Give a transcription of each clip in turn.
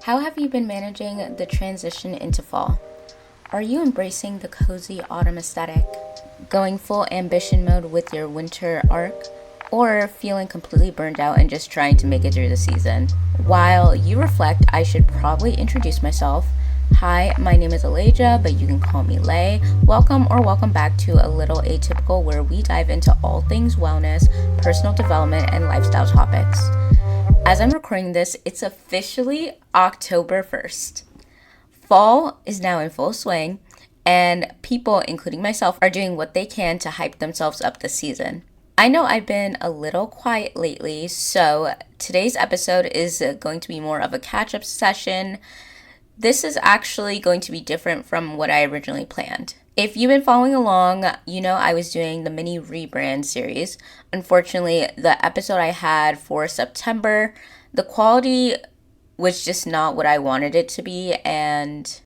How have you been managing the transition into fall? Are you embracing the cozy autumn aesthetic, going full ambition mode with your winter arc, or feeling completely burned out and just trying to make it through the season? While you reflect, I should probably introduce myself. Hi, my name is Elijah, but you can call me Lay. Welcome back to A Little Atypical, where we dive into all things wellness, personal development, and lifestyle topics. As I'm recording this, it's officially October 1st. Fall is now in full swing, and people, including myself, are doing what they can to hype themselves up this season. I know I've been a little quiet lately, so today's episode is going to be more of a catch-up session. This is actually going to be different from what I originally planned. If you've been following along, you know I was doing the mini rebrand series. Unfortunately, the episode I had for September, the quality was just not what I wanted it to be, and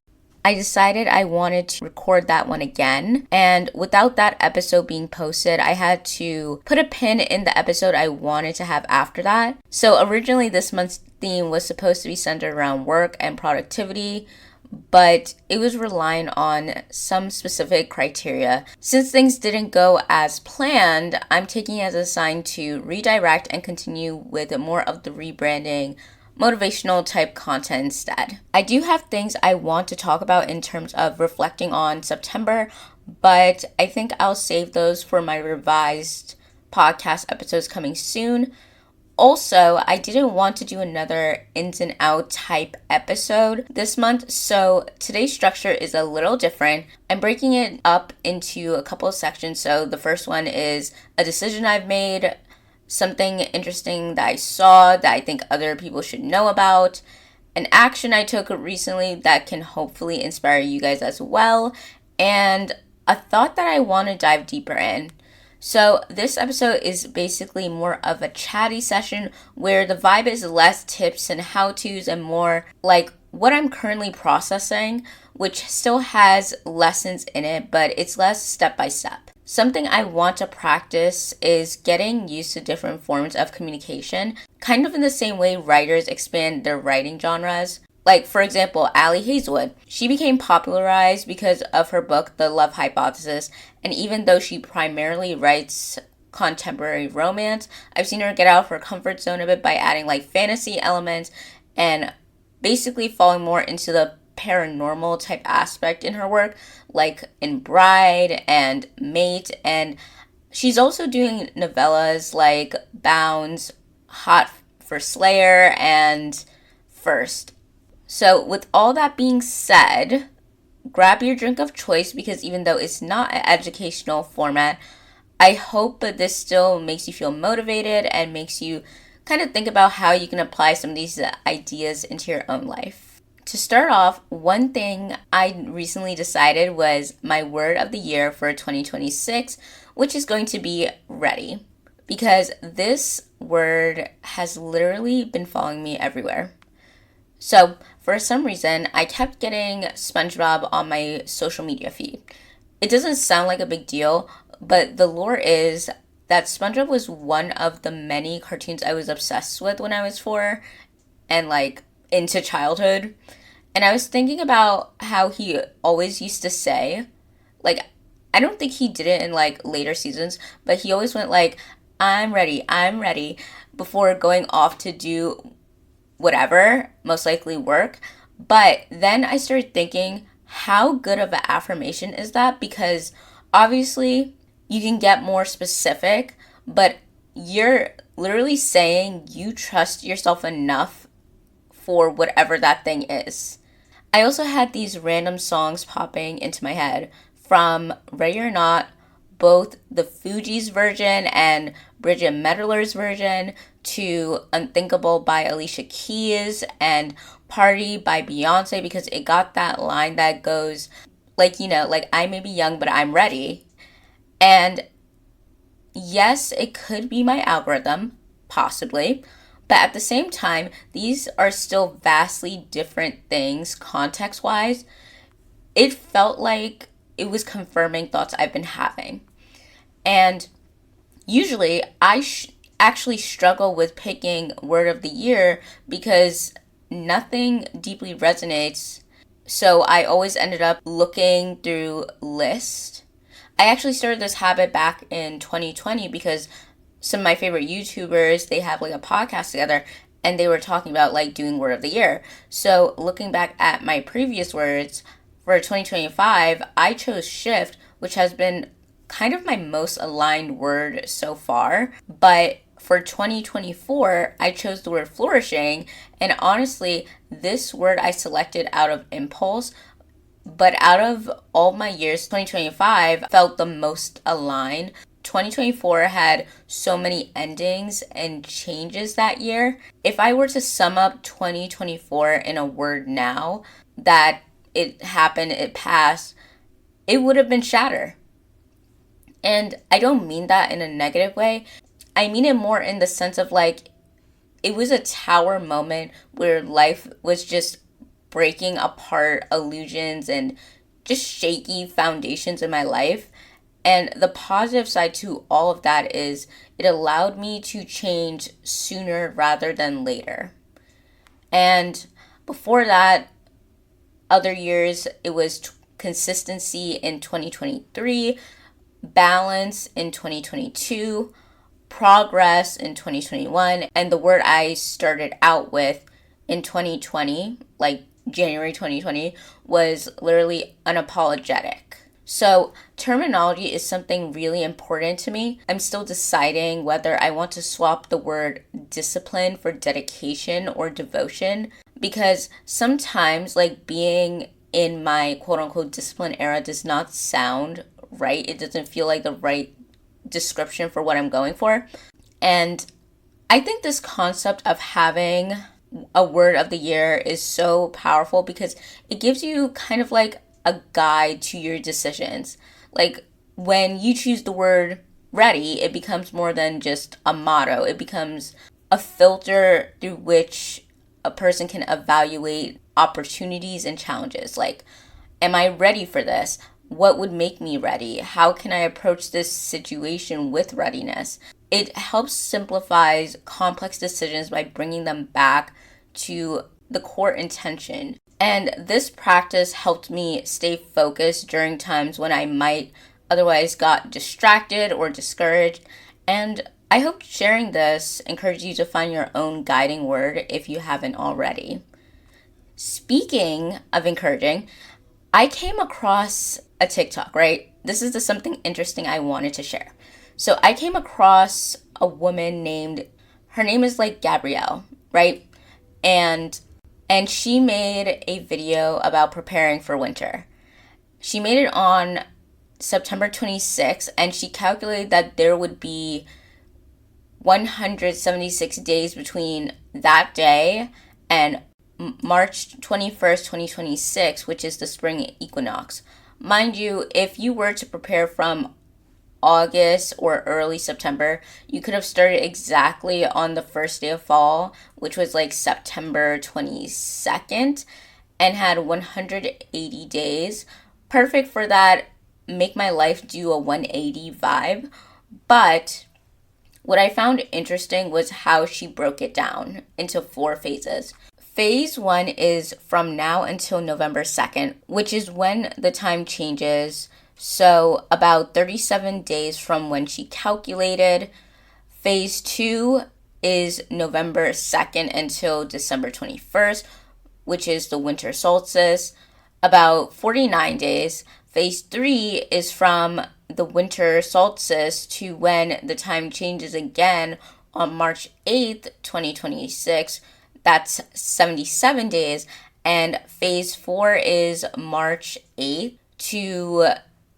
I decided I wanted to record that one again. And without that episode being posted, I had to put a pin in the episode I wanted to have after that. So originally this month's theme was supposed to be centered around work and productivity, but it was relying on some specific criteria. Since things didn't go as planned, I'm taking it as a sign to redirect and continue with more of the rebranding motivational type content instead. I do have things I want to talk about in terms of reflecting on September, but I think I'll save those for my revised podcast episodes coming soon. Also, I didn't want to do another ins and out type episode this month, so today's structure is a little different. I'm breaking it up into a couple of sections. So the first one is a decision I've made, something interesting that I saw that I think other people should know about, an action I took recently that can hopefully inspire you guys as well, and a thought that I want to dive deeper in. So this episode is basically more of a chatty session where the vibe is less tips and how-tos and more like what I'm currently processing, which still has lessons in it, but it's less step-by-step. Something I want to practice is getting used to different forms of communication, kind of in the same way writers expand their writing genres. Like, for example, Ali Hazelwood. She became popularized because of her book, The Love Hypothesis, and even though she primarily writes contemporary romance, I've seen her get out of her comfort zone a bit by adding like fantasy elements and basically falling more into the paranormal type aspect in her work, like in Bride and Mate, and she's also doing novellas like Bounds, Hot for Slayer, and First. So with all that being said, grab your drink of choice because even though it's not an educational format, I hope that this still makes you feel motivated and makes you kind of think about how you can apply some of these ideas into your own life. To start off, one thing I recently decided was my word of the year for 2026, which is going to be ready, because this word has literally been following me everywhere. So, for some reason, I kept getting SpongeBob on my social media feed. It doesn't sound like a big deal, but the lore is that SpongeBob was one of the many cartoons I was obsessed with when I was 4 and like into childhood. And I was thinking about how he always used to say, like, I don't think he did it in like later seasons, but he always went like, I'm ready, before going off to do whatever, most likely work. But then I started thinking, how good of an affirmation is that? Because obviously you can get more specific, but you're literally saying you trust yourself enough for whatever that thing is. I also had these random songs popping into my head from Ready or Not, both the Fugees version and Bridget Medler's version, to Unthinkable by Alicia Keys and Party by Beyonce, because it got that line that goes like, you know, like, I may be young, but I'm ready. And yes, it could be my algorithm, possibly, but at the same time, these are still vastly different things context-wise. It felt like it was confirming thoughts I've been having. And usually I actually struggle with picking word of the year because nothing deeply resonates. So I always ended up looking through lists. I actually started this habit back in 2020 because some of my favorite YouTubers, they have like a podcast together and they were talking about like doing word of the year. So looking back at my previous words for 2025, I chose shift, which has been kind of my most aligned word so far. But for 2024, I chose the word flourishing. And honestly, this word I selected out of impulse. But out of all my years, 2025 felt the most aligned. 2024 had so many endings and changes that year. If I were to sum up 2024 in a word now, that it happened, it passed, it would have been shatter. And I don't mean that in a negative way. I mean it more in the sense of like, it was a tower moment where life was just breaking apart illusions and just shaky foundations in my life. And the positive side to all of that is it allowed me to change sooner rather than later. And before that, other years, it was consistency in 2023, balance in 2022, progress in 2021, and the word I started out with in 2020, like January 2020, was literally unapologetic. So terminology is something really important to me. I'm still deciding whether I want to swap the word discipline for dedication or devotion, because sometimes like being in my quote unquote discipline era does not sound right. It doesn't feel like the right description for what I'm going for. And I think this concept of having a word of the year is so powerful because it gives you kind of like a guide to your decisions. Like when you choose the word ready, it becomes more than just a motto. It becomes a filter through which a person can evaluate opportunities and challenges. Like, am I ready for this? What would make me ready? How can I approach this situation with readiness? It helps simplify complex decisions by bringing them back to the core intention. And this practice helped me stay focused during times when I might otherwise got distracted or discouraged. And I hope sharing this encourages you to find your own guiding word if you haven't already. Speaking of encouraging, I came across a TikTok, right? This is something interesting I wanted to share. So I came across a woman her name is like Gabrielle, right? And she made a video about preparing for winter. She made it on September 26th, and she calculated that there would be 176 days between that day and March 21st, 2026, which is the spring equinox. Mind you, if you were to prepare from August or early September, you could have started exactly on the first day of fall, which was like September 22nd, and had 180 days. Perfect for that make my life do a 180 vibe. But what I found interesting was how she broke it down into 4 phases. Phase 1 is from now until November 2nd, which is when the time changes. So about 37 days from when she calculated. Phase 2 is November 2nd until December 21st, which is the winter solstice, about 49 days. Phase 3 is from the winter solstice to when the time changes again on March 8th, 2026. That's 77 days. And phase 4 is March 8th to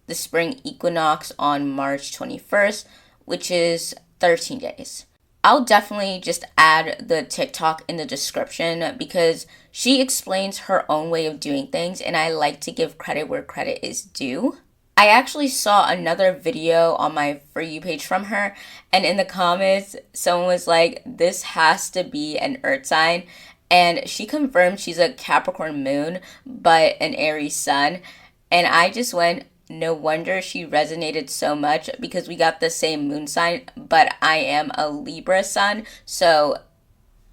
the spring equinox on March 21st, which is 13 days. I'll definitely just add the TikTok in the description because she explains her own way of doing things, and I like to give credit where credit is due. I actually saw another video on my For You page from her, and in the comments, someone was like, this has to be an earth sign. And she confirmed she's a Capricorn moon, but an Aries sun. And I just went, no wonder she resonated so much because we got the same moon sign, but I am a Libra sun, so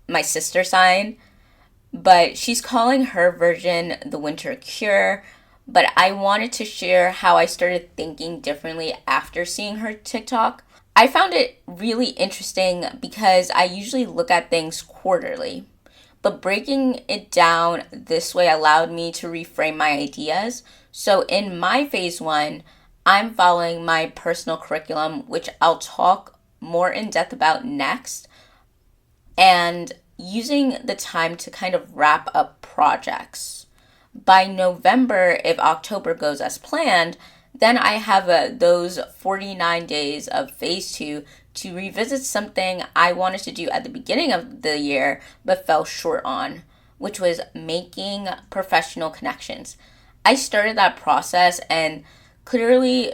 my sister sign. but she's calling her version the winter cure. But I wanted to share how I started thinking differently after seeing her TikTok. I found it really interesting because I usually look at things quarterly, but breaking it down this way allowed me to reframe my ideas. So in my phase one, I'm following my personal curriculum, which I'll talk more in depth about next, and using the time to kind of wrap up projects. By November, if October goes as planned, then I have those 49 days of phase two to revisit something I wanted to do at the beginning of the year but fell short on, which was making professional connections. I started that process, and clearly,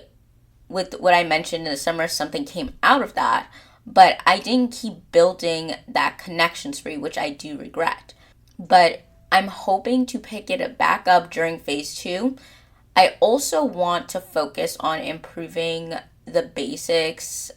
with what I mentioned in the summer, something came out of that, but I didn't keep building that connection spree, which I do regret. But I'm hoping to pick it back up during phase two. I also want to focus on improving the basics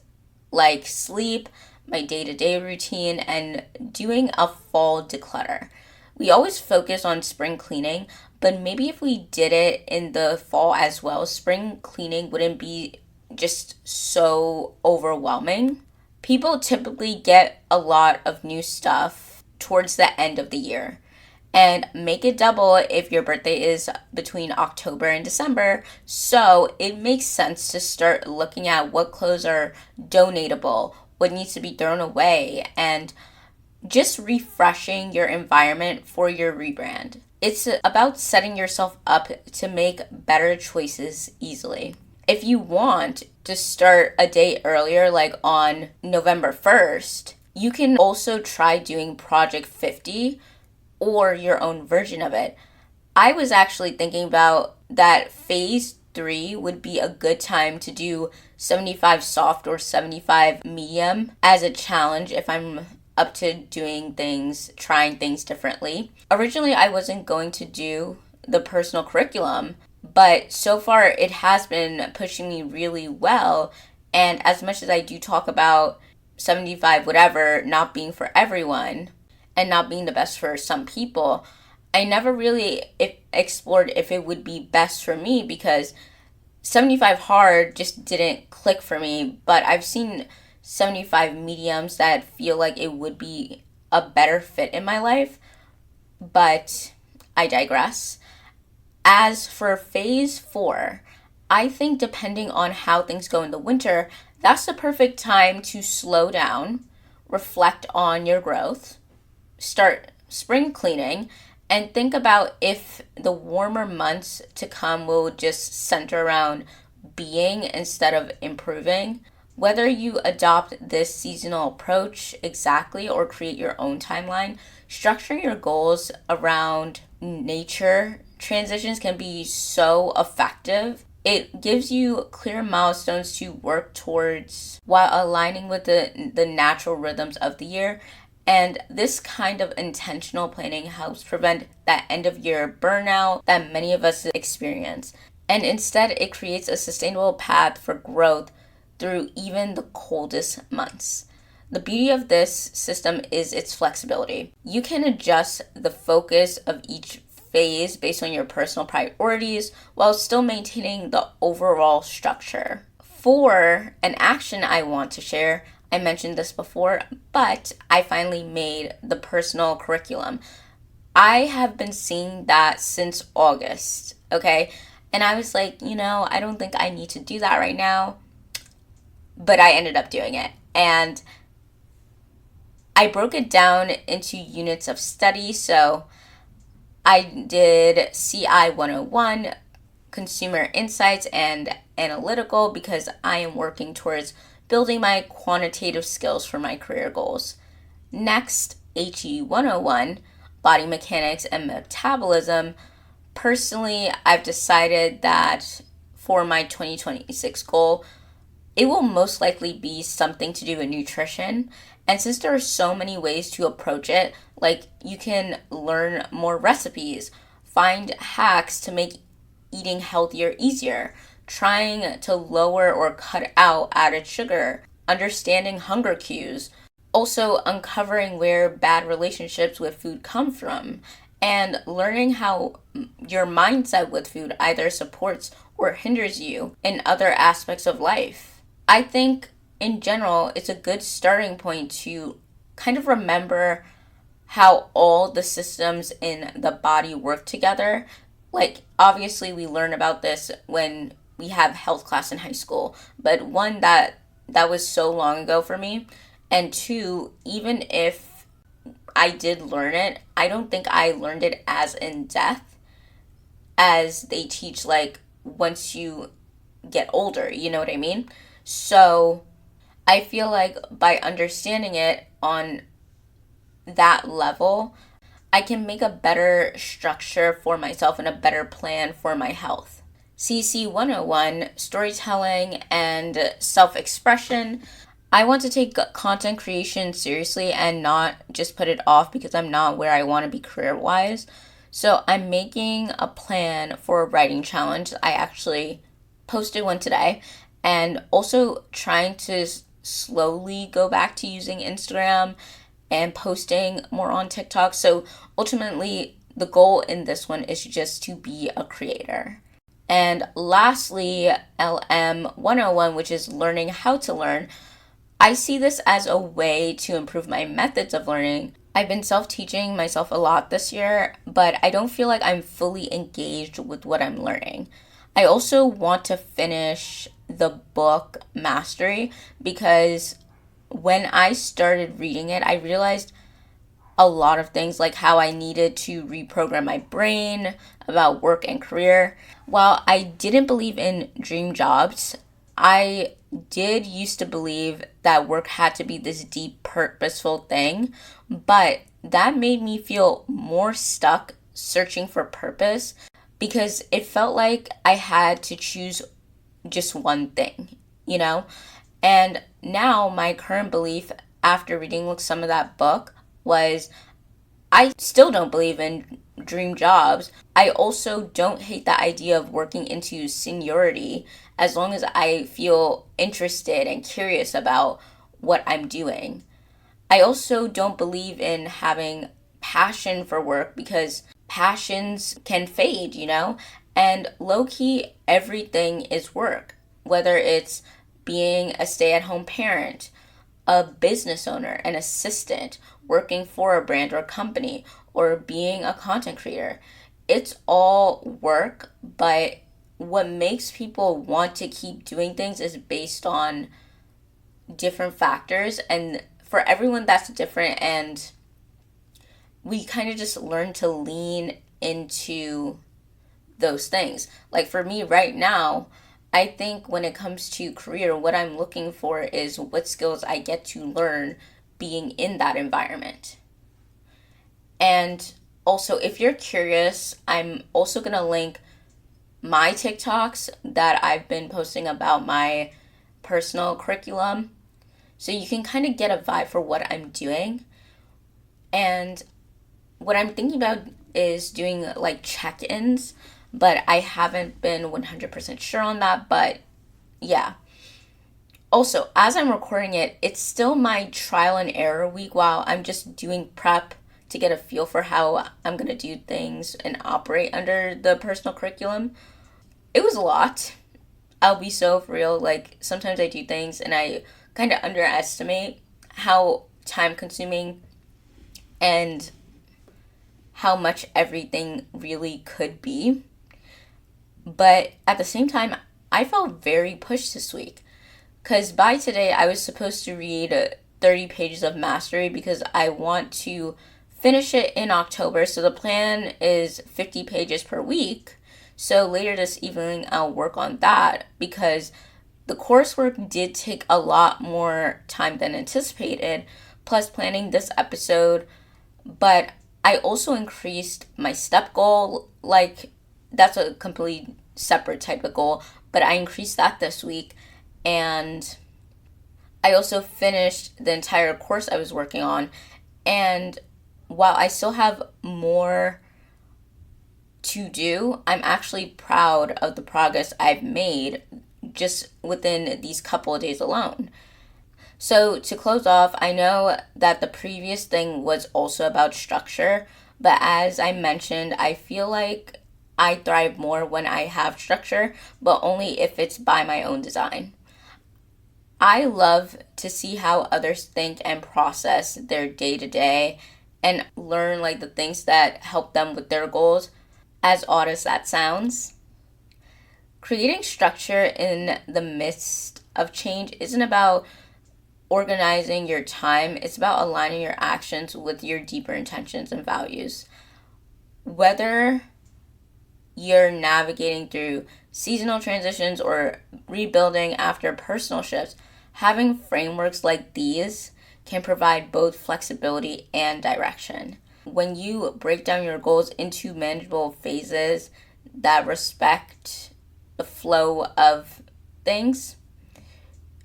like sleep, my day-to-day routine, and doing a fall declutter. We always focus on spring cleaning, but maybe if we did it in the fall as well, spring cleaning wouldn't be just so overwhelming. People typically get a lot of new stuff towards the end of the year. And make it double if your birthday is between October and December. So it makes sense to start looking at what clothes are donatable, what needs to be thrown away, and just refreshing your environment for your rebrand. It's about setting yourself up to make better choices easily. If you want to start a day earlier, like on November 1st, you can also try doing Project 50 or your own version of it. I was actually thinking about that phase three would be a good time to do 75 soft or 75 medium as a challenge if I'm up to doing things, trying things differently. Originally, I wasn't going to do the personal curriculum, but so far it has been pushing me really well. And as much as I do talk about 75 whatever not being for everyone, and not being the best for some people, I never really explored if it would be best for me because 75 hard just didn't click for me. But I've seen 75 mediums that feel like it would be a better fit in my life. But I digress. As for phase four, I think depending on how things go in the winter, that's the perfect time to slow down, reflect on your growth, start spring cleaning, and think about if the warmer months to come will just center around being instead of improving. Whether you adopt this seasonal approach exactly or create your own timeline, structure your goals around nature transitions can be so effective. It gives you clear milestones to work towards while aligning with the natural rhythms of the year. And this kind of intentional planning helps prevent that end of year burnout that many of us experience. And instead, it creates a sustainable path for growth through even the coldest months. The beauty of this system is its flexibility. You can adjust the focus of each phase based on your personal priorities while still maintaining the overall structure. For an action I want to share, I mentioned this before, but I finally made the personal curriculum. I have been seeing that since August, okay? And I was like, I don't think I need to do that right now. But I ended up doing it. And I broke it down into units of study. So I did CI 101, Consumer Insights and Analytical, because I am working towards building my quantitative skills for my career goals. Next, HE 101, Body Mechanics and Metabolism. Personally, I've decided that for my 2026 goal, it will most likely be something to do with nutrition. And since there are so many ways to approach it, like you can learn more recipes, find hacks to make eating healthier easier, trying to lower or cut out added sugar, understanding hunger cues, Also, uncovering where bad relationships with food come from and learning how your mindset with food either supports or hinders you in other aspects of life. I think in general, it's a good starting point to kind of remember how all the systems in the body work together. Like, obviously, we learn about this when we have health class in high school, but one, that was so long ago for me, and two, even if I did learn it, I don't think I learned it as in depth as they teach, like, once you get older, you know what I mean? So I feel like by understanding it on that level, I can make a better structure for myself and a better plan for my health. CC 101, storytelling and self expression. I want to take content creation seriously and not just put it off because I'm not where I want to be career wise. So I'm making a plan for a writing challenge. I actually posted one today, and also trying to slowly go back to using Instagram and posting more on TikTok. So ultimately, the goal in this one is just to be a creator. And lastly, LM 101, which is learning how to learn. I see this as a way to improve my methods of learning. I've been self teaching myself a lot this year, but I don't feel like I'm fully engaged with what I'm learning. I also want to finish the book Mastery because when I started reading it, I realized a lot of things, like how I needed to reprogram my brain about work and career. While I didn't believe in dream jobs, I did used to believe that work had to be this deep, purposeful thing, but that made me feel more stuck searching for purpose because it felt like I had to choose just one thing, you know? And now my current belief after reading some of that book was I still don't believe in dream jobs. I also don't hate the idea of working into seniority as long as I feel interested and curious about what I'm doing. I also don't believe in having passion for work because passions can fade, you know? And low key, everything is work, whether it's being a stay at home parent, a business owner, an assistant, working for a brand or company, or being a content creator. It's all work, but what makes people want to keep doing things is based on different factors, and for everyone that's different, and we kind of just learn to lean into those things. Like for me right now, I think when it comes to career, what I'm looking for is what skills I get to learn being in that environment. And also, if you're curious, I'm also going to link my TikToks that I've been posting about my personal curriculum. So you can kind of get a vibe for what I'm doing. And what I'm thinking about is doing like check ins, but I haven't been 100% sure on that. But yeah. Also, as I'm recording it, it's still my trial and error week while I'm just doing prep to get a feel for how I'm going to do things and operate under the personal curriculum. It was a lot. I'll be so for real. Like, sometimes I do things and I kind of underestimate how time consuming and how much everything really could be. But at the same time, I felt very pushed this week. Because by today, I was supposed to read 30 pages of Mastery because I want to finish it in October. So the plan is 50 pages per week. So later this evening, I'll work on that because the coursework did take a lot more time than anticipated, plus planning this episode. But I also increased my step goal. Like, that's a completely separate type of goal, but I increased that this week. And I also finished the entire course I was working on. And while I still have more to do, I'm actually proud of the progress I've made just within these couple of days alone. So to close off, I know that the previous thing was also about structure, but as I mentioned, I feel like I thrive more when I have structure, but only if it's by my own design. I love to see how others think and process their day to day and learn like the things that help them with their goals, as odd as that sounds. Creating structure in the midst of change isn't about organizing your time, it's about aligning your actions with your deeper intentions and values. Whether you're navigating through seasonal transitions or rebuilding after personal shifts, having frameworks like these can provide both flexibility and direction. When you break down your goals into manageable phases that respect the flow of things,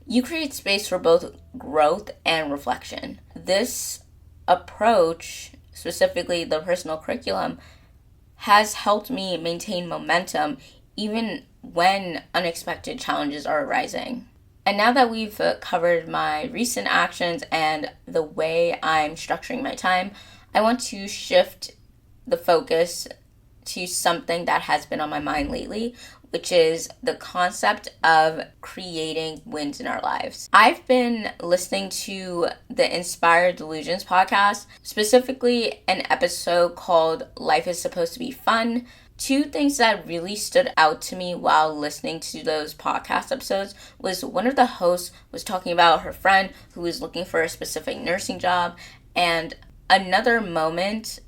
you create space for both growth and reflection. This approach, specifically the personal curriculum, has helped me maintain momentum even when unexpected challenges are arising. And now that we've covered my recent actions and the way I'm structuring my time, I want to shift the focus to something that has been on my mind lately, which is the concept of creating wins in our lives. I've been listening to the Inspired Delusions podcast, specifically an episode called Life is Supposed to be Fun. Two things that really stood out to me while listening to those podcast episodes was one of the hosts was talking about her friend who was looking for a specific nursing job, and another moment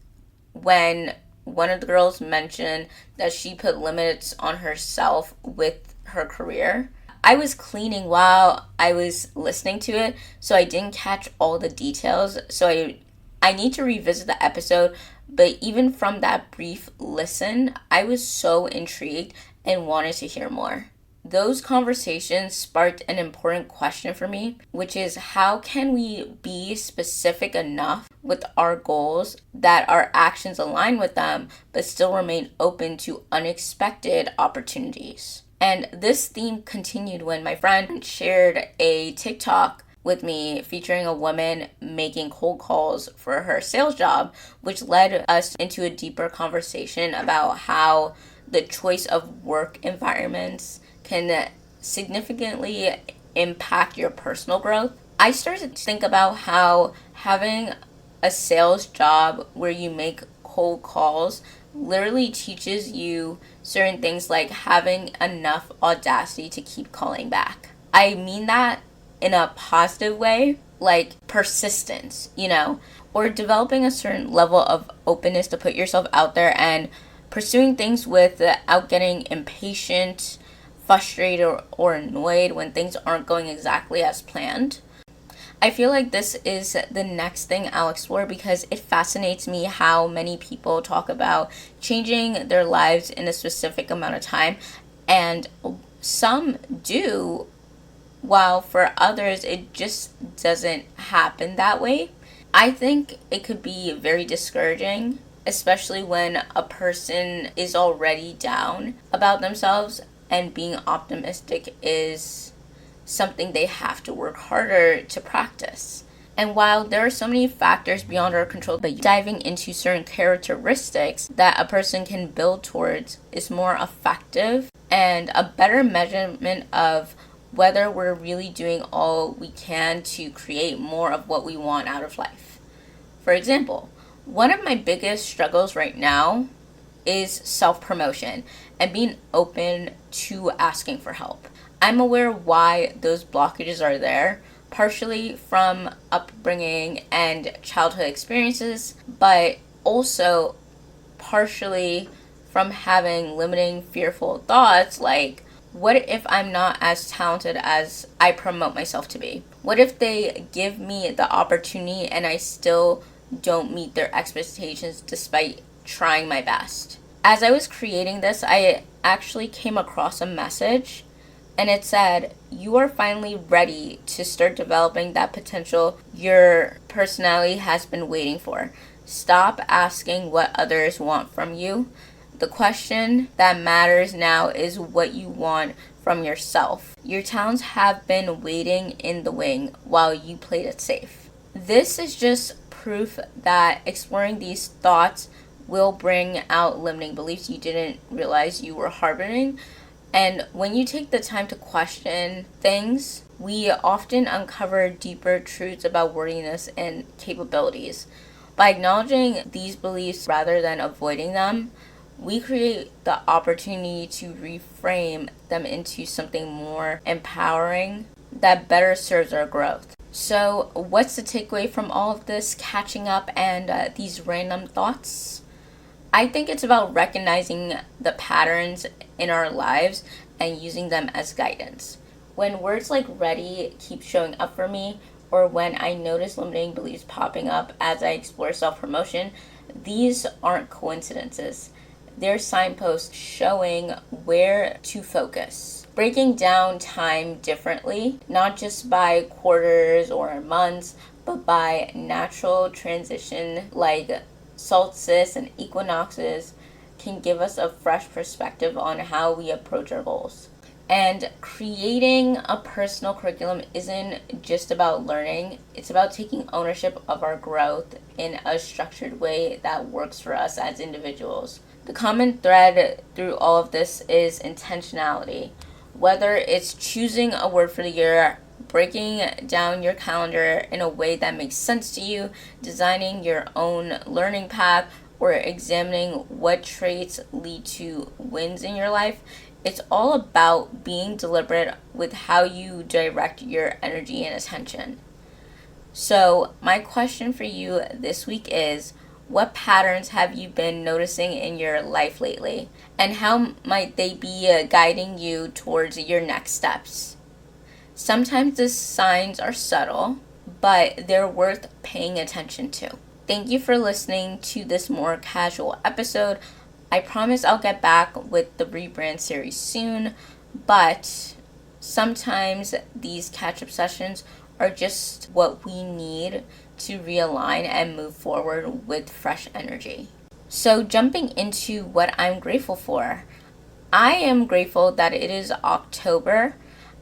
when one of the girls mentioned that she put limits on herself with her career. I was cleaning while I was listening to it, so I didn't catch all the details. So I need to revisit the episode, but even from that brief listen, I was so intrigued and wanted to hear more. Those conversations sparked an important question for me, which is how can we be specific enough with our goals that our actions align with them, but still remain open to unexpected opportunities? And this theme continued when my friend shared a TikTok with me featuring a woman making cold calls for her sales job, which led us into a deeper conversation about how the choice of work environments can significantly impact your personal growth. I started to think about how having a sales job where you make cold calls literally teaches you certain things like having enough audacity to keep calling back. I mean that in a positive way, like persistence, or developing a certain level of openness to put yourself out there and pursuing things without getting impatient, frustrated, or annoyed when things aren't going exactly as planned. I feel like this is the next thing I'll explore because it fascinates me how many people talk about changing their lives in a specific amount of time, and some do, while for others it just doesn't happen that way. I think it could be very discouraging, especially when a person is already down about themselves and being optimistic is something they have to work harder to practice. And while there are so many factors beyond our control, but diving into certain characteristics that a person can build towards is more effective and a better measurement of whether we're really doing all we can to create more of what we want out of life. For example, one of my biggest struggles right now is self-promotion and being open to asking for help. I'm aware why those blockages are there, partially from upbringing and childhood experiences, but also partially from having limiting, fearful thoughts like, what if I'm not as talented as I promote myself to be? What if they give me the opportunity and I still don't meet their expectations despite trying my best? As I was creating this, I actually came across a message, and it said, you are finally ready to start developing that potential your personality has been waiting for. Stop asking what others want from you. The question that matters now is what you want from yourself. Your talents have been waiting in the wing while you played it safe. This is just proof that exploring these thoughts will bring out limiting beliefs you didn't realize you were harboring. And when you take the time to question things, we often uncover deeper truths about worthiness and capabilities. By acknowledging these beliefs rather than avoiding them, we create the opportunity to reframe them into something more empowering that better serves our growth. So, what's the takeaway from all of this catching up and these random thoughts? I think it's about recognizing the patterns in our lives and using them as guidance. When words like ready keep showing up for me, or when I notice limiting beliefs popping up as I explore self-promotion, these aren't coincidences. They're signposts showing where to focus. Breaking down time differently, not just by quarters or months, but by natural transition like solstices and equinoxes, can give us a fresh perspective on how we approach our goals. And creating a personal curriculum isn't just about learning, it's about taking ownership of our growth in a structured way that works for us as individuals. The common thread through all of this is intentionality. Whether it's choosing a word for the year, breaking down your calendar in a way that makes sense to you, designing your own learning path, or examining what traits lead to wins in your life, it's all about being deliberate with how you direct your energy and attention. So, my question for you this week is, what patterns have you been noticing in your life lately? And how might they be guiding you towards your next steps? Sometimes the signs are subtle, but they're worth paying attention to. Thank you for listening to this more casual episode. I promise I'll get back with the rebrand series soon, but sometimes these catch-up sessions are just what we need to realign and move forward with fresh energy. So jumping into what I'm grateful for. I am grateful that it is October.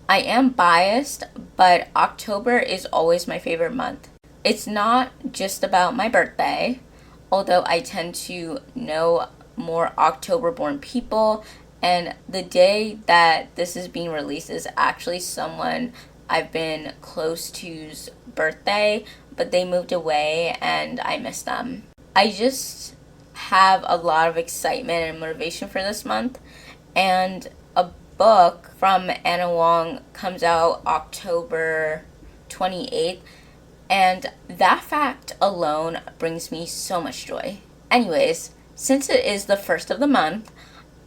I am biased, but October is always my favorite month. It's not just about my birthday, although I tend to know more October-born people, and the day that this is being released is actually someone I've been close to's birthday, but they moved away and I miss them. I just have a lot of excitement and motivation for this month, and a book from Anna Wong comes out October 28th, and that fact alone brings me so much joy. Anyways, since it is the first of the month,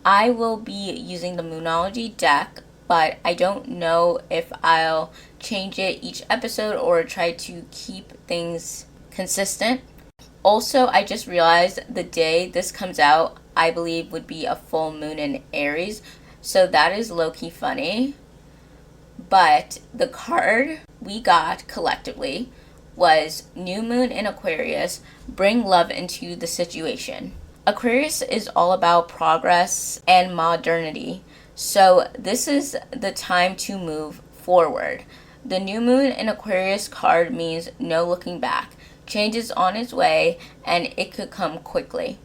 I will be using the moonology deck, but I don't know if I'll change it each episode or try to keep things consistent. Also, I just realized the day this comes out, I believe would be a full moon in Aries, so that is low-key funny. But the card we got collectively was New Moon in Aquarius, bring love into the situation. Aquarius is all about progress and modernity, so this is the time to move forward. The New Moon in Aquarius card means no looking back. Change is on its way, and it could come quickly.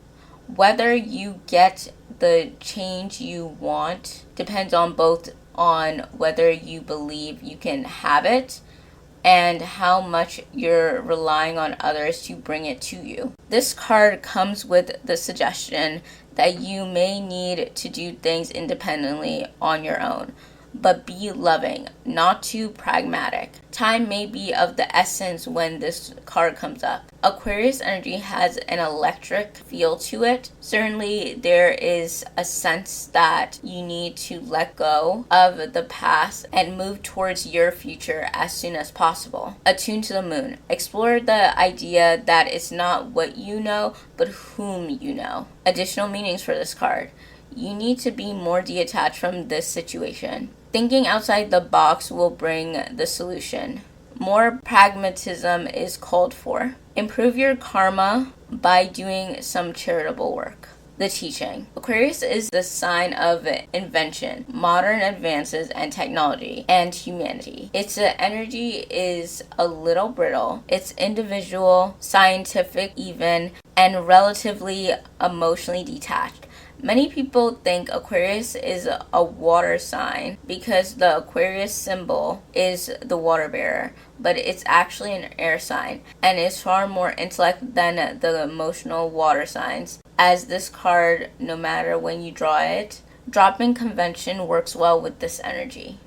Whether you get the change you want depends on whether you believe you can have it and how much you're relying on others to bring it to you. This card comes with the suggestion that you may need to do things independently on your own, but be loving, not too pragmatic. Time may be of the essence when this card comes up. Aquarius energy has an electric feel to it. Certainly, there is a sense that you need to let go of the past and move towards your future as soon as possible. Attuned to the moon. Explore the idea that it's not what you know, but whom you know. Additional meanings for this card. You need to be more detached from this situation. Thinking outside the box will bring the solution. More pragmatism is called for. Improve your karma by doing some charitable work. The teaching. Aquarius is the sign of invention, modern advances and technology, and humanity. Its energy is a little brittle. It's individual, scientific even, and relatively emotionally detached. Many people think Aquarius is a water sign because the Aquarius symbol is the water bearer, but it's actually an air sign and is far more intellect than the emotional water signs. As this card, no matter when you draw it, dropping convention works well with this energy.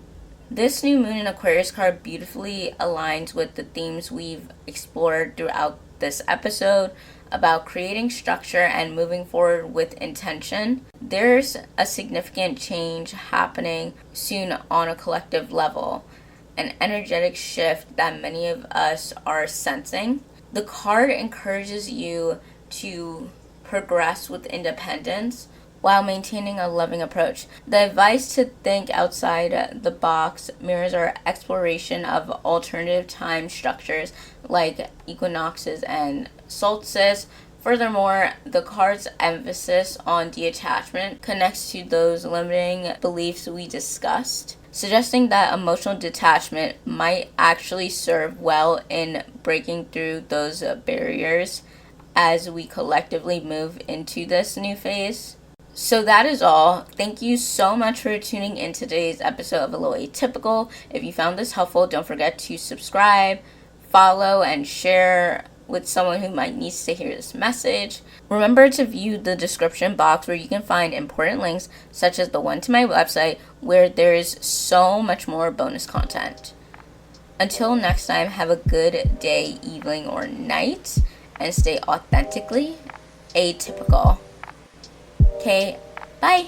This new moon in Aquarius card beautifully aligns with the themes we've explored throughout this episode about creating structure and moving forward with intention. There's a significant change happening soon on a collective level, an energetic shift that many of us are sensing. The card encourages you to progress with independence while maintaining a loving approach. The advice to think outside the box mirrors our exploration of alternative time structures like equinoxes and solstices. Furthermore, the card's emphasis on detachment connects to those limiting beliefs we discussed, suggesting that emotional detachment might actually serve well in breaking through those barriers as we collectively move into this new phase. So that is all. Thank you so much for tuning in today's episode of A Little Atypical. If you found this helpful, don't forget to subscribe, follow, and share with someone who might need to hear this message. Remember to view the description box where you can find important links such as the one to my website where there is so much more bonus content. Until next time, have a good day, evening, or night, and stay authentically atypical. Okay, bye.